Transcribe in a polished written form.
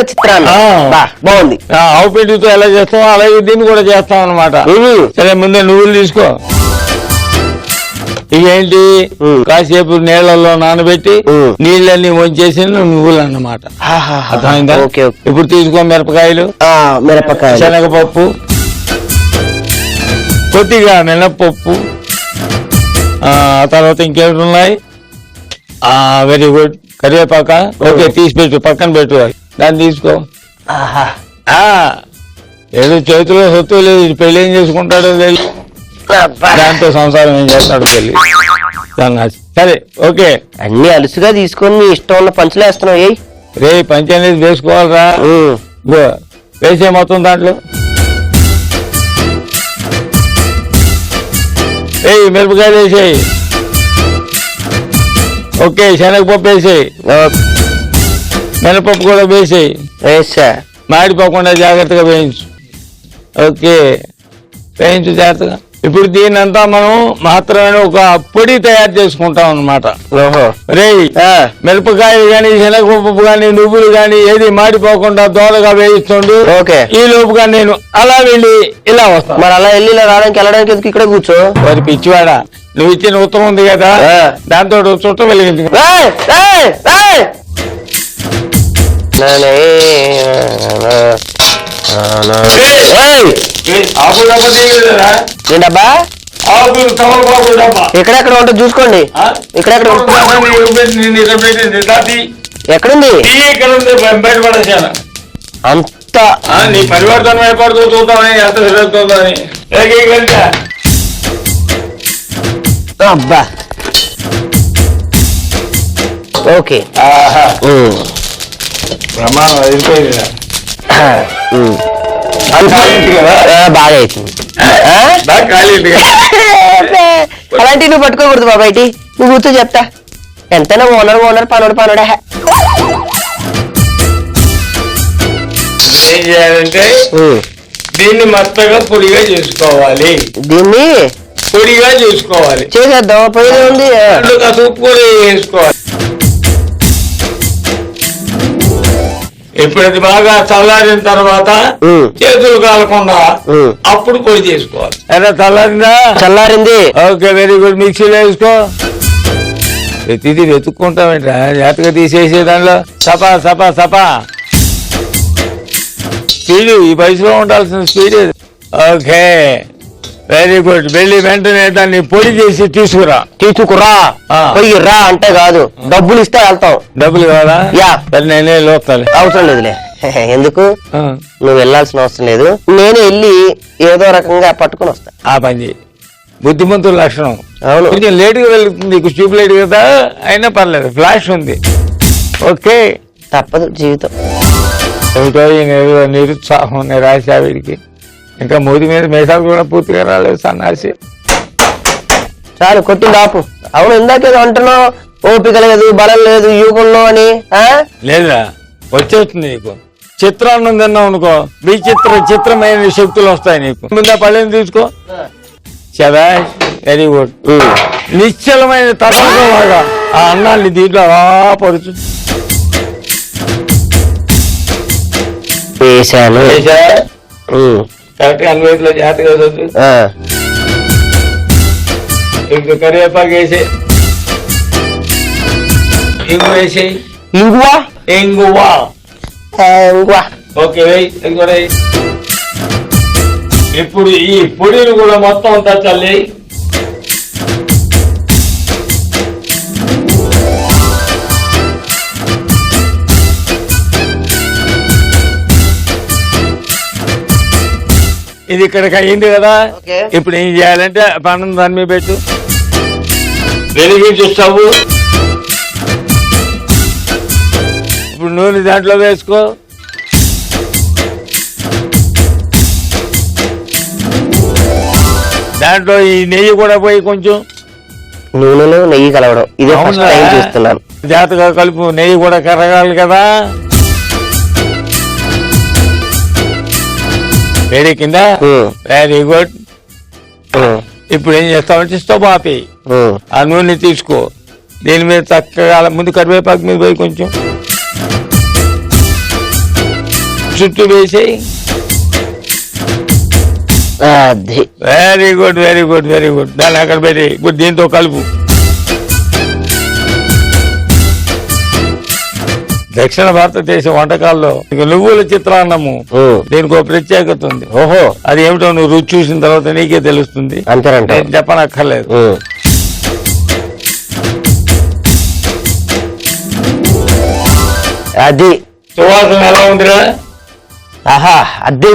నువ్వుల చిత్రాన్నం బాగుంది. ఆవు పిండితో ఎలా చేస్తాం అలాగే దీన్ని కూడా చేస్తాం అన్నమాట. సరే ముందే నువ్వులు తీసుకో. ఇవేంటి కాసేపు నీళ్లలో నానబెట్టి నీళ్ళన్నీ వంచేసి నువ్వులు అన్నమాట. అర్థమైందా? ఇప్పుడు తీసుకో మిరపకాయలు, శనగపప్పు, కొద్దిగా మినప్పప్పు, తర్వాత ఇంకేమిటి ఉన్నాయి, వెరీ గుడ్, కరివేపాక. ఓకే, తీసి పెట్టు, పక్కన పెట్టు. దాన్ని తీసుకో. ఏదో చేతిలో సొత్తు లేదు, పెళ్లి ఏం చేసుకుంటాడో తెలియదు, దాంతో సంసారం ఏం చేస్తాడు పెళ్లి. సరే ఓకే, అన్ని అలుసుగా తీసుకొని నీ ఇష్టం ఉన్న పంచులు వేస్తున్నావు. రే పంచి అనేది వేసుకోవాలరా, వేసే మొత్తం దాంట్లో. మిరపకాయలు వేసేయి. ఓకే, శనగపప్పు వేసేయి, మినపప్పు కూడా వేసేయి. మాడిపోకుండా జాగ్రత్తగా వేయించు. ఓకే, వేయించు జాగ్రత్తగా. ఇప్పుడు దీన్నంతా మనం మాత్రమే ఒక పొడి తయారు చేసుకుంటాం అన్నమాట. రే మిరపకాయలు గాని శనగపప్పు గాని నువ్వులు గాని ఏది మాడిపోకుండా దోరగా వేయిస్తుండు. ఈ లోపుగా నేను అలా వెళ్ళి ఇలా వస్తాను. మరి అలా వెళ్ళి ఇలా వెళ్ళడానికి ఎందుకు ఇక్కడ కూర్చో? మరి పిచ్చివాడా, నువ్వు ఇచ్చిన ఉత్తరం ఉంది కదా, దాంతో చుట్టం వెలిగించు. డబ్బా ఎక్కడెక్కడ ఉంటుంది చూసుకోండి. ఎక్కడెక్కడ ఎక్కడుంది అంతా నీ పరివర్తనం ఏర్పడుతూ చూద్దామని ఎంత జరుగుతుందని. అబ్బా ఓకే, ప్రమాణం అయిపోయింది బాగా అవుతుంది. అలాంటివి నువ్వు పట్టుకోకూడదు బాబాయ్, నువ్వు కూర్చో చెప్తా. ఎంతైనా ఓనర్ పనుడే. ఏం చేయాలంటే దీన్ని మెత్తగా పొడిగా చేసుకోవాలి. దీన్ని పొడిగా చేసుకోవాలి. చేసేద్దాం, పొడి ఉంది. ఉప్పు కూడా వేసుకోవాలి. ఇప్పుడు అది బాగా చల్లారిన తర్వాత చేతులు కాలకుండా అప్పుడు పొడి చేసుకోవాలి. అదే చల్లారిందా? చల్లారింది. Okay, very good. మిక్సీలో వేసుకో. ప్రతిదీ వెతుక్కుంటామేంట, జాగ్రత్తగా తీసేసే దానిలో సపా సపా సపా. స్పీడ్ ఈ వయసులో ఉండాల్సిన స్పీడ్. Okay, very good. వెళ్ళి వెంటనే దాన్ని పొడి చేసి తీసుకురా. పోయి రా అంటే కాదు, డబ్బులు ఇస్తే వెళ్తాం. డబ్బులు కావాలా? నేనే లోపుతాను. అవసరం లేదులే, ఎందుకు నువ్వు వెళ్ళాల్సిన అవసరం లేదు. నేను వెళ్ళి ఏదో రకంగా పట్టుకుని వస్తా. ఆ పని బుద్ధిమంతుల లక్షణం. అవును, కొంచెం లేటుగా వెళ్తుంది, ట్యూబ్ లైట్ కదా, అయినా పర్లేదు, ఫ్లాష్ ఉంది. ఓకే, తప్పదు, జీవితం. ఏమిటో నిరుత్సాహం, నిరాశ వీడికి. ఇంకా మూతి మీద మేసాలు కూడా పూర్తిగా రాలేదు, సన్నాసి. చాలు, కొట్టింది ఆపు. అవును, ఇందాకేదో అంటున్నావు, ఓపిక లేదు, బలం లేదు యుగంలో అని. లేదా, వచ్చేస్తుంది నీకు. చిత్రాన్నం తిన్నావు అనుకో, చిత్రమైన శక్తులు వస్తాయి నీకు. ముందు పళ్ళని తీసుకో. శభాష్, వెరీ గుడ్. నిశ్చలమైన తత్వంలాగా ఆ అన్నాన్ని దీంట్లో పరుచు. వేసాను. కరెక్ట్ గా అన్వేషలో జాగ్రత్తగా చదువు. ఇంకా కరివేపాకు వేసే, ఇంగు వేసేయి. ఇంగువా. ఓకే, వేయి. ఇప్పుడు ఈ పొడిని కూడా మొత్తం అంతా చల్లి. ఇది ఇక్కడికి అయ్యింది కదా. ఇప్పుడు ఏం చేయాలంటే పన్నం దాని మీద పెట్టు, వెలిగించు స్టవ్. ఇప్పుడు నూనె దాంట్లో వేసుకో. దాంట్లో ఈ నెయ్యి కూడా పోయి కొంచెం. నూనెలో నెయ్యి కలవడం ఇదే ఫస్ట్ టైం చూస్తున్నాను. జాగ్రత్తగా కలుపు, నెయ్యి కూడా కరగాలి కదా. వేడి కింద. Very good. ఇప్పుడు ఏం చేస్తామంటే స్టవ్ ఆపి ఆ నూనె తీసుకో. దీని మీద చక్కగా ముందు కరివేపాకు మీద పోయి కొంచెం చుట్టూ వేసేయి. అది very good very good very good. దాన్ని అక్కడ పెట్టి ఇప్పుడు దీంతో కలుపు. దక్షిణ భారతదేశ వంటకాల్లో నువ్వుల చిత్రాన్నము దీనికి ఒక ప్రత్యేకత ఉంది. ఓహో, అది ఏమిటో నువ్వు రుచి చూసిన తర్వాత నీకే తెలుస్తుంది. అంతేనంట, నేను చెప్పనక్కర్లేదు. అది సువాసన ఎలా ఉందిరా? ఆహా, అద్దె